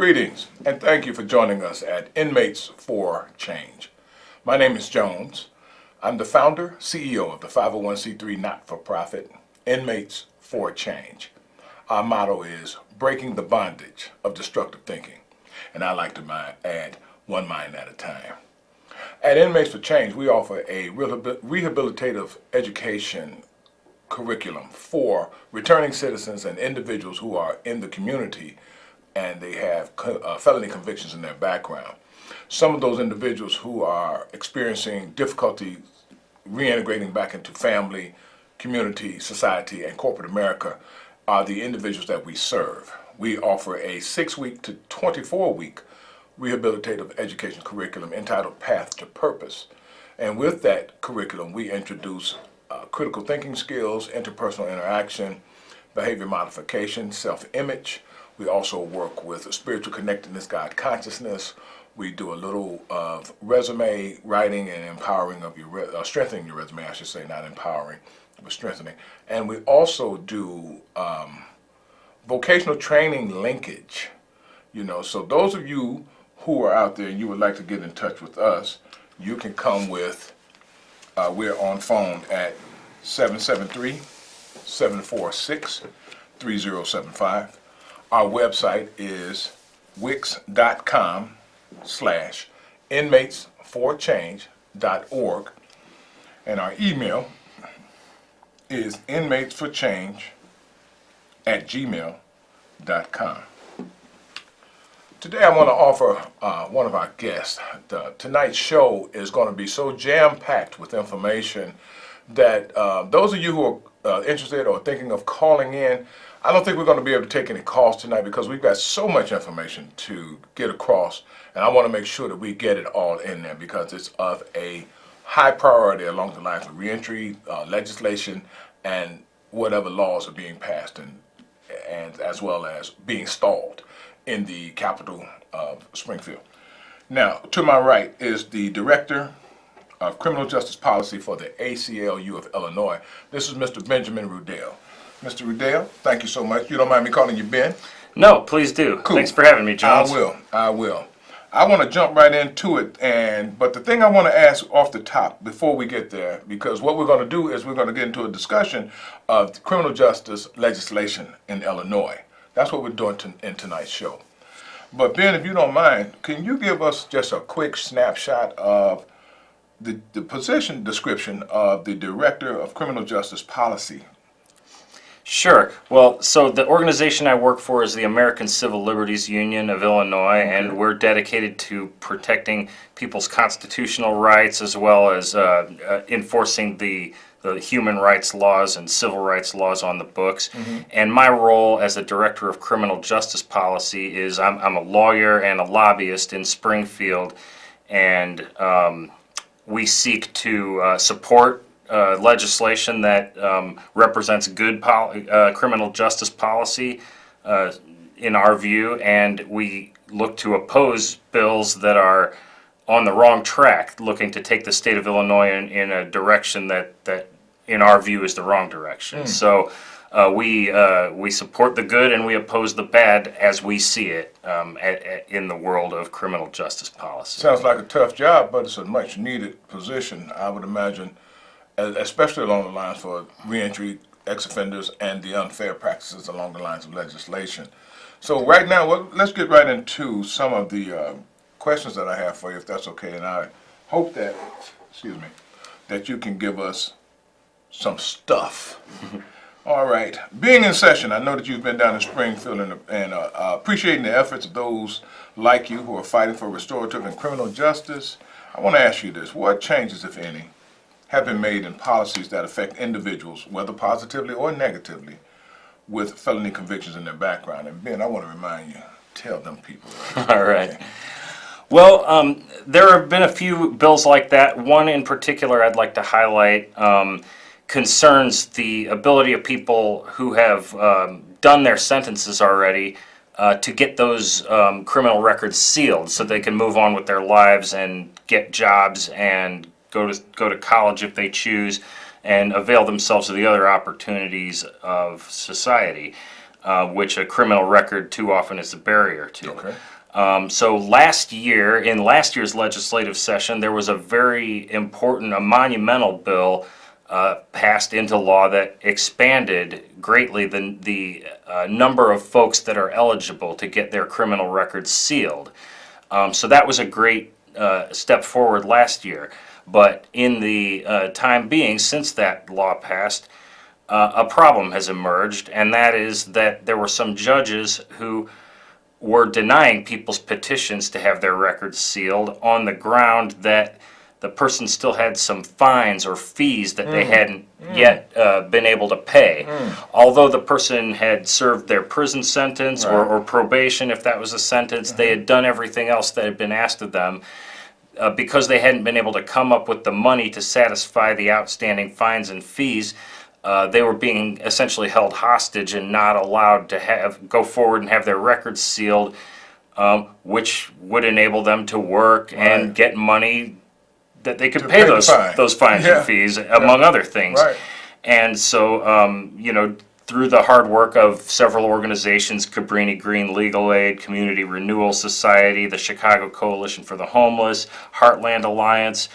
Greetings, and thank you for joining us at Inmates For Change. My name is Jones. I'm the founder, CEO of the 501c3 not-for-profit Inmates For Change. Our motto is breaking the bondage of destructive thinking, and I like to add one mind at a time. At Inmates For Change, we offer a rehabilitative education curriculum for returning citizens and individuals who are in the community and they have felony convictions in their background. Some of those individuals who are experiencing difficulty reintegrating back into family, community, society, and corporate America are the individuals that we serve. We offer a 6-week to 24-week rehabilitative education curriculum entitled Path to Purpose. And with that curriculum, we introduce critical thinking skills, interpersonal interaction, behavior modification, self-image. We also work with spiritual connectedness, God consciousness. We do a little of resume writing and empowering of your, strengthening your resume, I should say, not empowering, but strengthening. And we also do vocational training linkage. You know, so those of you who are out there and you would like to get in touch with us, you can come with, we're on phone at 773-746-3075. Our website is wix.com/inmatesforchange.org, and our email is inmatesforchange@gmail.com. Today I want to offer one of our guests. Tonight's show is going to be so jam-packed with information that those of you who are interested or thinking of calling in, I don't think we're going to be able to take any calls tonight because we've got so much information to get across, and I want to make sure that we get it all in there because it's of a high priority along the lines of reentry legislation and whatever laws are being passed and as well as being stalled in the capital of Springfield. Now, to my right is the Director of Criminal Justice Policy for the ACLU of Illinois. This is Mr. Benjamin Ruddell. Mr. Ruddell, thank you so much. You don't mind me calling you Ben? No, please do. Cool. Thanks for having me, Jones. I will. I want to jump right into it, but the thing I want to ask off the top before we get there, because what we're going to do is we're going to get into a discussion of criminal justice legislation in Illinois. That's what we're doing in tonight's show. But Ben, if you don't mind, can you give us just a quick snapshot of the position description of the Director of Criminal Justice Policy? Sure. Well, so the organization I work for is the American Civil Liberties Union of Illinois, okay, and we're dedicated to protecting people's constitutional rights as well as enforcing the human rights laws and civil rights laws on the books. Mm-hmm. And my role as the Director of Criminal Justice Policy is I'm a lawyer and a lobbyist in Springfield, and we seek to support legislation that represents good criminal justice policy in our view, and we look to oppose bills that are on the wrong track, looking to take the state of Illinois in a direction that in our view is the wrong direction. So we support the good and we oppose the bad as we see it in the world of criminal justice policy. Sounds like a tough job, but it's a much needed position, I would imagine, especially along the lines for reentry, ex-offenders, and the unfair practices along the lines of legislation. So right now, let's get right into some of the questions that I have for you, if that's okay, and I hope that, that you can give us some stuff. All right. Being in session, I know that you've been down in Springfield and appreciating the efforts of those like you who are fighting for restorative and criminal justice. I want to ask you this. What changes, if any, have been made in policies that affect individuals, whether positively or negatively, with felony convictions in their background? And Ben, I want to remind you, tell them people. Right? All right. Okay. Well, there have been a few bills like that. One in particular I'd like to highlight concerns the ability of people who have done their sentences already to get those criminal records sealed so they can move on with their lives and get jobs and go to college if they choose and avail themselves of the other opportunities of society. which a criminal record too often is a barrier to. Okay. So last year, in last year's legislative session, there was a very important, a monumental bill passed into law that expanded greatly the number of folks that are eligible to get their criminal records sealed. So that was a great step forward last year. But in the time being, since that law passed, a problem has emerged, and that is that there were some judges who were denying people's petitions to have their records sealed on the ground that the person still had some fines or fees that they hadn't yet been able to pay. Although the person had served their prison sentence or probation, if that was a sentence, they had done everything else that had been asked of them. Because they hadn't been able to come up with the money to satisfy the outstanding fines and fees, they were being essentially held hostage and not allowed to go forward and have their records sealed, which would enable them to work and get money that they could pay those fines and fees, among other things. Right. And so, through the hard work of several organizations, Cabrini Green Legal Aid, Community Renewal Society, the Chicago Coalition for the Homeless, Heartland Alliance,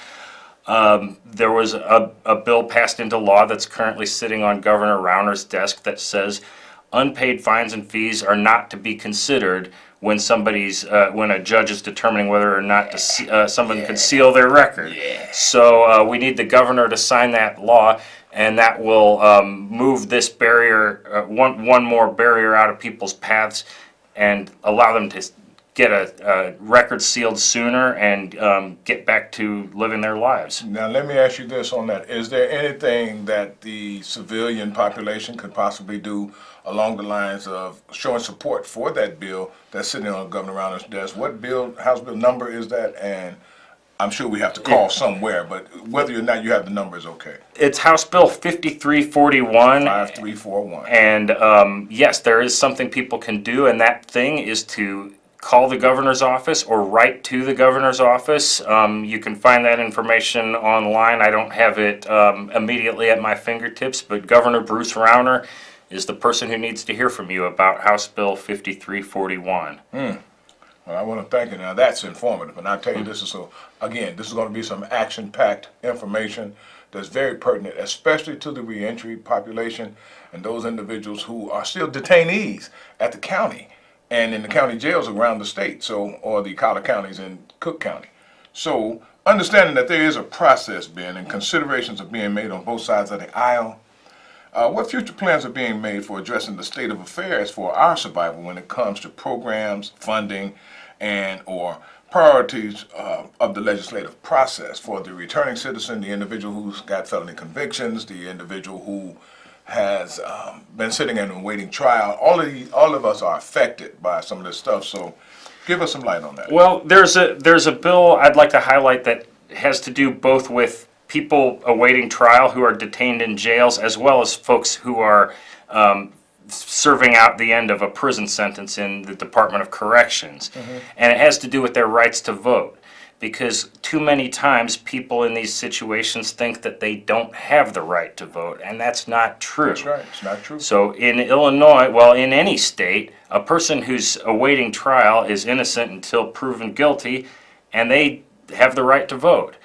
there was a bill passed into law that's currently sitting on Governor Rauner's desk that says unpaid fines and fees are not to be considered when when a judge is determining whether or not someone can seal their record. So we need the governor to sign that law, and that will move this barrier, one more barrier out of people's paths, and allow them to get a record sealed sooner and get back to living their lives. Now, let me ask you this on that. Is there anything that the civilian population could possibly do along the lines of showing support for that bill that's sitting on Governor Rauner's desk? What House bill number is that? And I'm sure we have to call somewhere, but whether or not you have the number is okay. It's House Bill 5341. 5341. And yes, there is something people can do, and that thing is to call the governor's office or write to the governor's office. You can find that information online. I don't have it immediately at my fingertips, but Governor Bruce Rauner is the person who needs to hear from you about House Bill 5341. Well, I want to thank you. Now, that's informative. And I tell you, this is going to be some action-packed information that's very pertinent, especially to the reentry population and those individuals who are still detainees at the county and in the county jails around the state, or the Collar counties in Cook County. So, understanding that there is a process, Ben, and considerations are being made on both sides of the aisle, what future plans are being made for addressing the state of affairs for our survival when it comes to programs, funding, or priorities of the legislative process for the returning citizen, the individual who's got felony convictions, the individual who has been sitting and awaiting trial? All of us are affected by some of this stuff, so give us some light on that. Well, there's a bill I'd like to highlight that has to do both with people awaiting trial who are detained in jails, as well as folks who are serving out the end of a prison sentence in the Department of Corrections. And it has to do with their rights to vote, because too many times people in these situations think that they don't have the right to vote, and that's not true. That's right, it's not true. So in Illinois, well, in any state, a person who's awaiting trial is innocent until proven guilty, and they have the right to vote.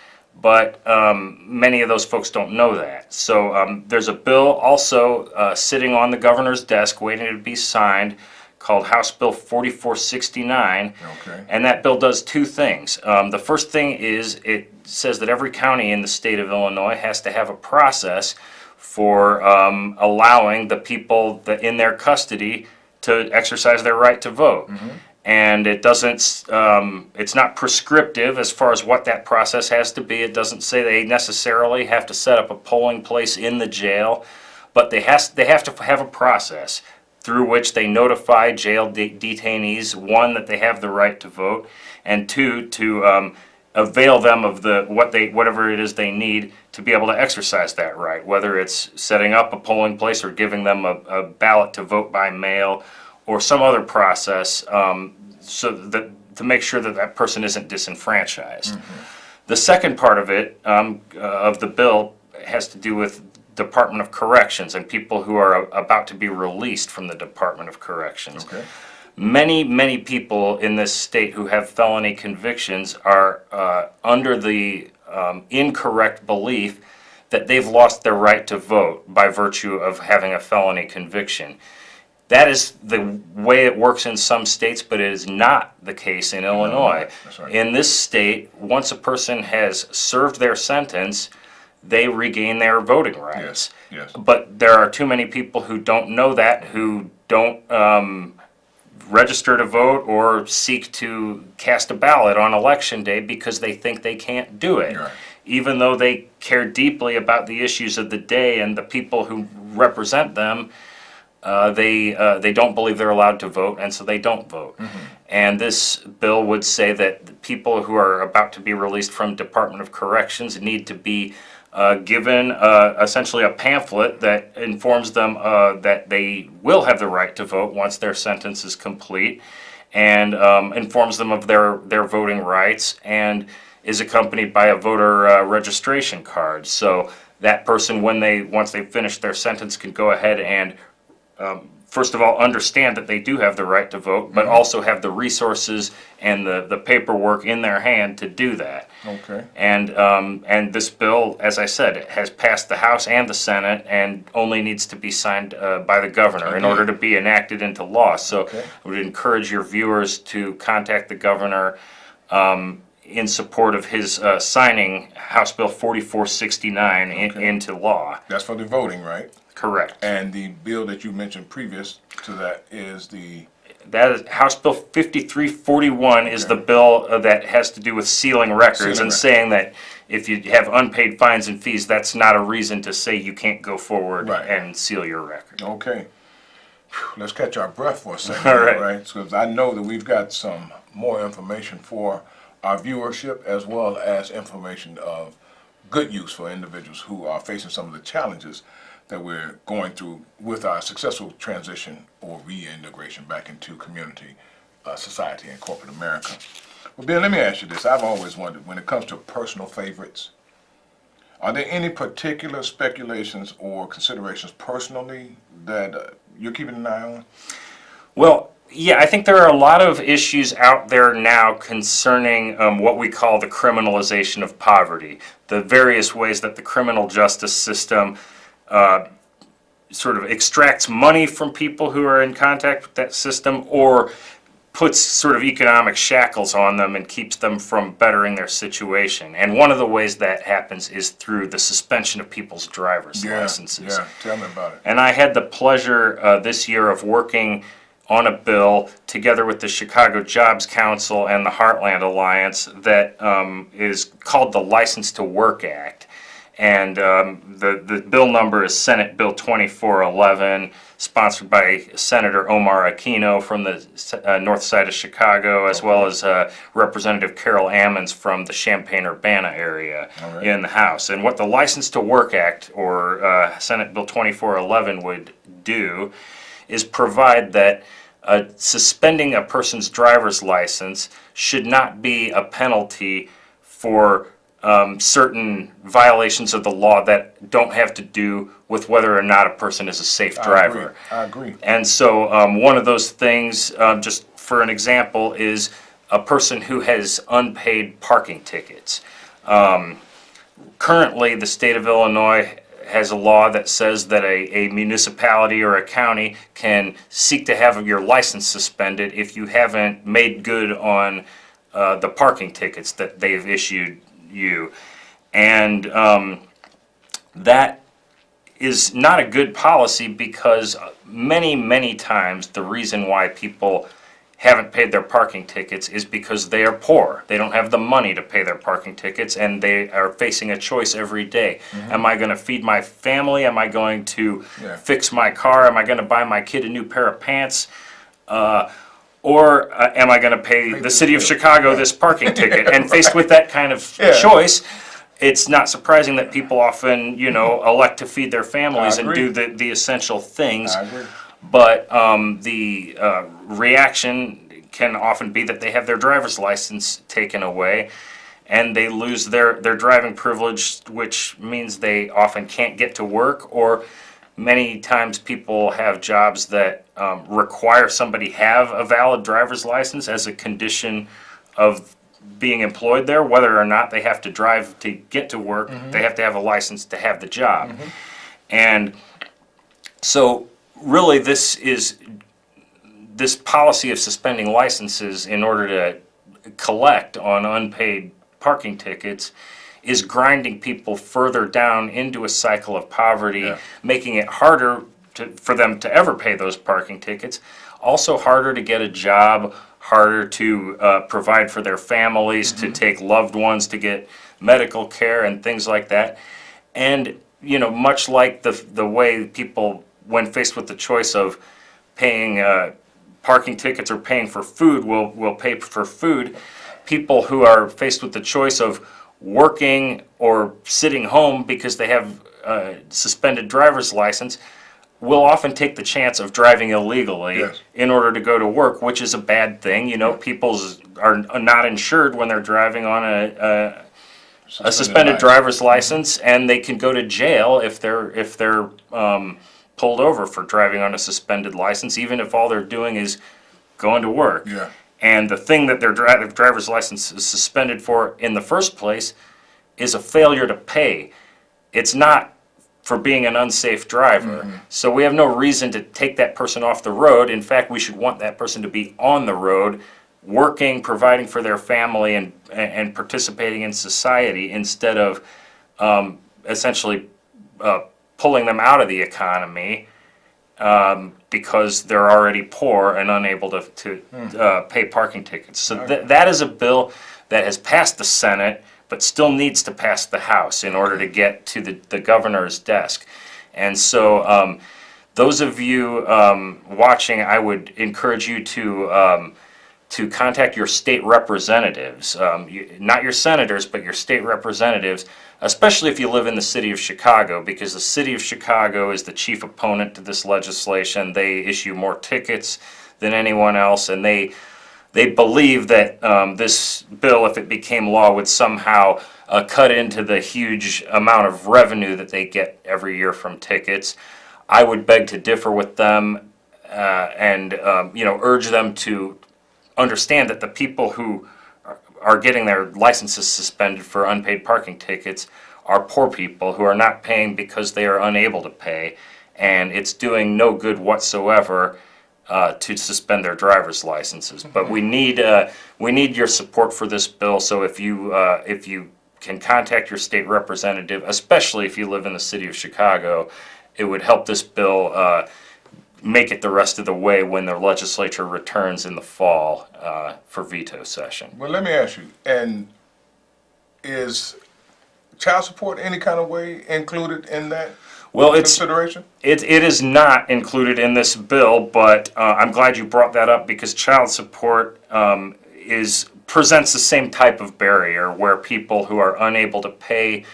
But many of those folks don't know that. So there's a bill also sitting on the governor's desk waiting to be signed called House Bill 4469. Okay. And that bill does two things. The first thing is it says that every county in the state of Illinois has to have a process for allowing the people that in their custody to exercise their right to vote. And it doesn't, it's not prescriptive as far as what that process has to be. It doesn't say they necessarily have to set up a polling place in the jail, but they have to have a process through which they notify jail detainees, one, that they have the right to vote, and two, to avail them of whatever it is they need to be able to exercise that right, whether it's setting up a polling place or giving them a ballot to vote by mail, or some other process so that to make sure that that person isn't disenfranchised. The second part of it, of the bill, has to do with Department of Corrections and people who are about to be released from the Department of Corrections. Okay. Many people in this state who have felony convictions are under the incorrect belief that they've lost their right to vote by virtue of having a felony conviction. That is the way it works in some states, but it is not the case in Illinois. That's right. In this state, once a person has served their sentence, they regain their voting rights. Yes. But there are too many people who don't know that, who don't register to vote or seek to cast a ballot on election day because they think they can't do it. Right. Even though they care deeply about the issues of the day and the people who represent them, they don't believe they're allowed to vote, and so they don't vote. And this bill would say that people who are about to be released from Department of Corrections need to be given essentially a pamphlet that informs them that they will have the right to vote once their sentence is complete, and informs them of their voting rights, and is accompanied by a voter registration card. So that person, once they finish their sentence, can go ahead and first of all, understand that they do have the right to vote, but also have the resources and the paperwork in their hand to do that. Okay. And this bill, as I said, has passed the House and the Senate and only needs to be signed by the governor in order to be enacted into law. So I would encourage your viewers to contact the governor in support of his signing House Bill 4469 into law. That's for the voting, right? Correct. And the bill that you mentioned previous to that is that is House Bill 5341 is the bill that has to do with sealing records saying that if you have unpaid fines and fees, that's not a reason to say you can't go forward and seal your record. Okay. Whew, let's catch our breath for a second. All right. Right? Because I know that we've got some more information for our viewership, as well as information of good use for individuals who are facing some of the challenges that we're going through with our successful transition or reintegration back into community, society, and corporate America. Well, Bill, let me ask you this. I've always wondered, when it comes to personal favorites, are there any particular speculations or considerations personally that you're keeping an eye on? Well, yeah, I think there are a lot of issues out there now concerning what we call the criminalization of poverty, the various ways that the criminal justice system sort of extracts money from people who are in contact with that system, or puts sort of economic shackles on them and keeps them from bettering their situation. And one of the ways that happens is through the suspension of people's driver's licenses. Yeah, tell me about it. And I had the pleasure this year of working on a bill together with the Chicago Jobs Council and the Heartland Alliance that is called the License to Work Act. And the bill number is Senate Bill 2411, sponsored by Senator Omar Aquino from the north side of Chicago, as well as Representative Carol Ammons from the Champaign-Urbana area in the House. And what the License to Work Act, or Senate Bill 2411, would do is provide that suspending a person's driver's license should not be a penalty for certain violations of the law that don't have to do with whether or not a person is a safe driver. I agree. And so one of those things, just for an example, is a person who has unpaid parking tickets. Currently, the state of Illinois has a law that says that a municipality or a county can seek to have your license suspended if you haven't made good on the parking tickets that they've issued you. And that is not a good policy, because many times the reason why people haven't paid their parking tickets is because they are poor. They don't have the money to pay their parking tickets, and they are facing a choice every day. Am I going to feed my family? Am I going to fix my car? Am I going to buy my kid a new pair of pants? Or am I going to pay the city of Chicago this parking ticket? And faced with that kind of choice, it's not surprising that people often, elect to feed their families and do the essential things. I agree. But the reaction can often be that they have their driver's license taken away. and they lose their driving privilege, which means they often can't get to work, or many times people have jobs that require somebody have a valid driver's license as a condition of being employed there. Whether or not they have to drive to get to work, they have to have a license to have the job. And so really this policy of suspending licenses in order to collect on unpaid parking tickets is grinding people further down into a cycle of poverty, making it harder for them to ever pay those parking tickets, also harder to get a job, harder to provide for their families, to take loved ones to get medical care and things like that. And much like the way people, when faced with the choice of paying parking tickets or paying for food, will pay for food, people who are faced with the choice of working or sitting home because they have a suspended driver's license will often take the chance of driving illegally in order to go to work, which is a bad thing. People are not insured when they're driving on a suspended driver's license, and they can go to jail if they're pulled over for driving on a suspended license, even if all they're doing is going to work. And the thing that their driver's license is suspended for in the first place is a failure to pay. It's not for being an unsafe driver. So we have no reason to take that person off the road. In fact, we should want that person to be on the road, working, providing for their family, and participating in society, instead of essentially pulling them out of the economy because they're already poor and unable to pay parking tickets. So that is a bill that has passed the Senate, but still needs to pass the House in order to get to the governor's desk. And so those of you watching, I would encourage you to contact your state representatives, not your senators, but your state representatives, especially if you live in the city of Chicago, because the city of Chicago is the chief opponent to this legislation. They issue more tickets than anyone else, and they believe that this bill, if it became law, would somehow cut into the huge amount of revenue that they get every year from tickets. I would beg to differ with them and urge them to understand that the people who are getting their licenses suspended for unpaid parking tickets are poor people who are not paying because they are unable to pay, and it's doing no good whatsoever to suspend their driver's licenses. But we need your support for this bill. So if you can contact your state representative, especially if you live in the city of Chicago, it would help this bill make it the rest of the way when the legislature returns in the fall for veto session. Well, let me ask you, and is child support any kind of way included in that consideration? It is not included in this bill, but I'm glad you brought that up, because child support presents the same type of barrier, where people who are unable to pay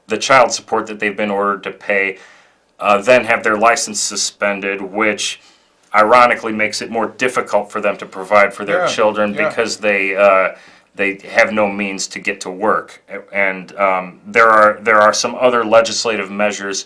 the child support that they've been ordered to pay then have their license suspended, which ironically makes it more difficult for them to provide for their children because they have no means to get to work. And there are some other legislative measures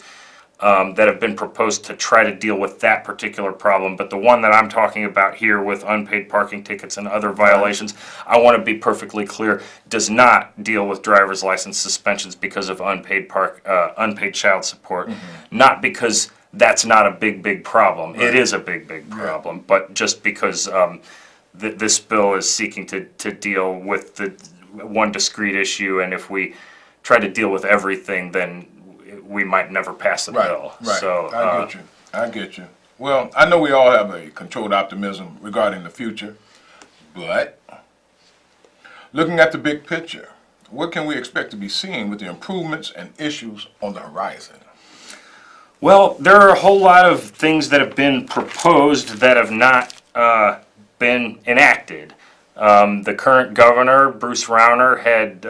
that have been proposed to try to deal with that particular problem, but the one that I'm talking about here with unpaid parking tickets and other violations, I want to be perfectly clear, does not deal with driver's license suspensions because of unpaid child support. Not because that's not a big problem. It is a big problem, but just because this bill is seeking to deal with the one discrete issue, and if we try to deal with everything, then we might never pass the bill. So I get you. Well, I know we all have a controlled optimism regarding the future, but looking at the big picture, what can we expect to be seeing with the improvements and issues on the horizon? Well, there are a whole lot of things that have been proposed that have not been enacted. The current governor, Bruce Rauner, had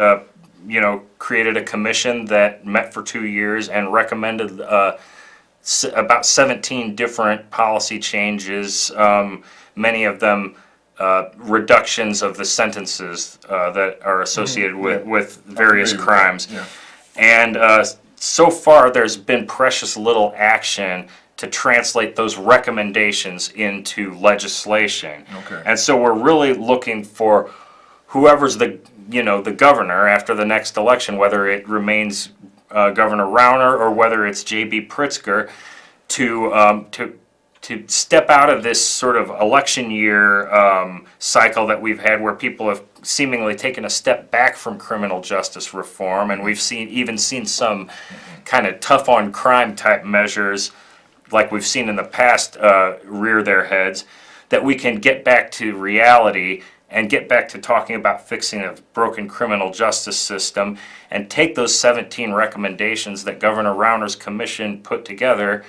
created a commission that met for 2 years and recommended about 17 different policy changes, many of them reductions of the sentences that are associated with various crimes. Yeah. And so far, there's been precious little action to translate those recommendations into legislation. Okay. And so we're really looking for whoever's the governor after the next election, whether it remains Governor Rauner or whether it's J.B. Pritzker, to step out of this sort of election year cycle that we've had, where people have seemingly taken a step back from criminal justice reform, and we've even seen some kind of tough on crime type measures, like we've seen in the past, rear their heads. That we can get back to reality and get back to talking about fixing a broken criminal justice system, and take those 17 recommendations that Governor Rauner's commission put together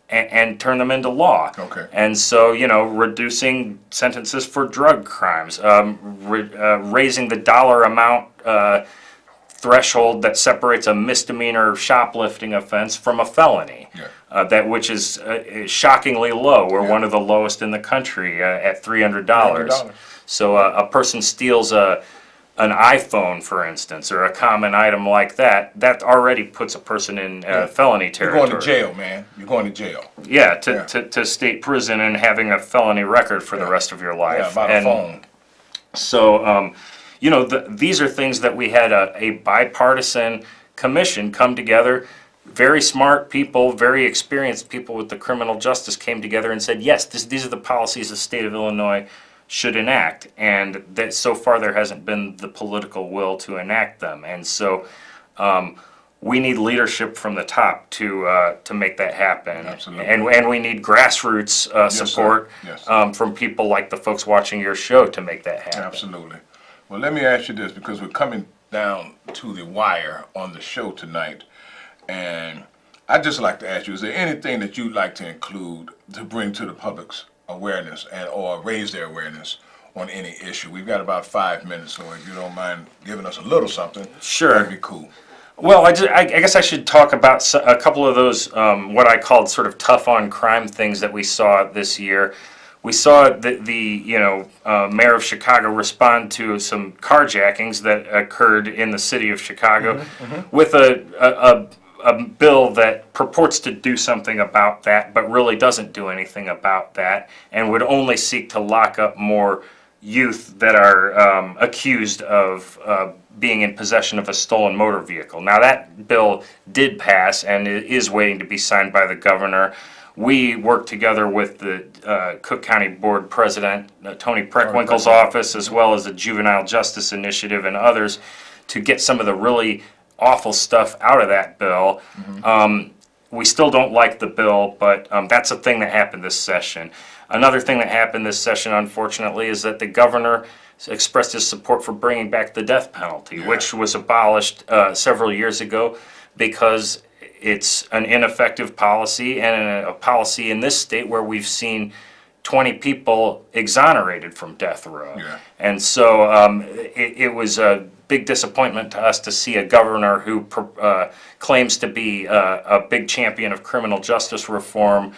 and turn them into law. Okay. And so, reducing sentences for drug crimes, raising the dollar amount threshold that separates a misdemeanor shoplifting offense from a felony. Yeah. Which is shockingly low. We're one of the lowest in the country at $300. $300. So a person steals an iPhone, for instance, or a common item like that, that already puts a person in felony territory. You're going to jail, man. You're going to jail. Yeah, to state prison and having a felony record for the rest of your life. Yeah, about a phone. So, these are things that we had a bipartisan commission come together. Very smart people, very experienced people with the criminal justice came together and said, yes, these are the policies the state of Illinois should enact. And that so far there hasn't been the political will to enact them. And so we need leadership from the top to make that happen. Absolutely. And we need grassroots support from people like the folks watching your show to make that happen. Absolutely. Well, let me ask you this, because we're coming down to the wire on the show tonight. And I'd just like to ask you, is there anything that you'd like to include to bring to the public's awareness or raise their awareness on any issue? We've got about 5 minutes, so if you don't mind giving us a little something, Sure. that'd be cool. Well, I guess I should talk about a couple of those, what I called sort of tough on crime things that we saw this year. We saw the mayor of Chicago respond to some carjackings that occurred in the city of Chicago with a bill that purports to do something about that, but really doesn't do anything about that, and would only seek to lock up more youth that are accused of being in possession of a stolen motor vehicle. Now, that bill did pass and it is waiting to be signed by the governor. We worked together with the Cook County Board President, Tony Preckwinkle's office, as well as the Juvenile Justice Initiative and others, to get some of the really awful stuff out of that bill. We still don't like the bill, but that's a thing that happened this session. Another thing that happened this session, unfortunately, is that the governor expressed his support for bringing back the death penalty, which was abolished several years ago because it's an ineffective policy, and a policy in this state where we've seen 20 people exonerated from death row. And so it was a big disappointment to us to see a governor who claims to be a big champion of criminal justice reform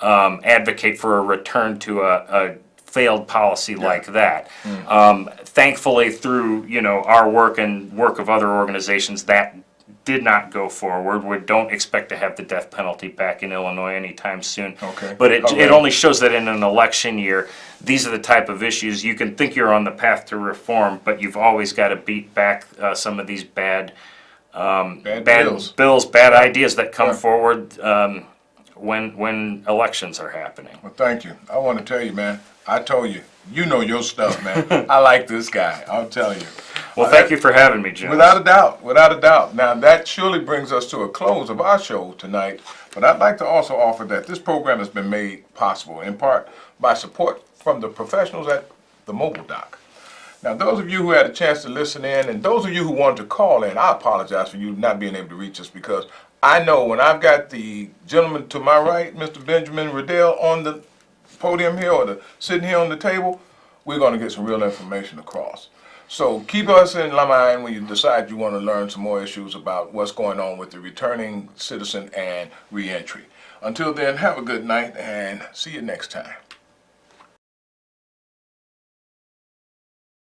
advocate for a return to a failed policy like that. Thankfully, through our work and work of other organizations, that did not go forward. We don't expect to have the death penalty back in Illinois anytime soon. But it only shows that in an election year, these are the type of issues you can think you're on the path to reform, but you've always got to beat back some of these bad bills, bad ideas that come forward when elections are happening. Well, thank you. I want to tell you, man, I told you, you know your stuff, man. I like this guy, I'll tell you. Well, thank you for having me, Jim. Without a doubt, without a doubt. Now, that surely brings us to a close of our show tonight, but I'd like to also offer that this program has been made possible in part by support from the professionals at the Mobile Doc. Now, those of you who had a chance to listen in, and those of you who wanted to call in, I apologize for you not being able to reach us, because I know when I've got the gentleman to my right, Mr. Benjamin Ruddell, on the podium here, or sitting here on the table, we're going to get some real information across. So keep us in mind when you decide you want to learn some more issues about what's going on with the returning citizen and reentry. Until then, have a good night and see you next time.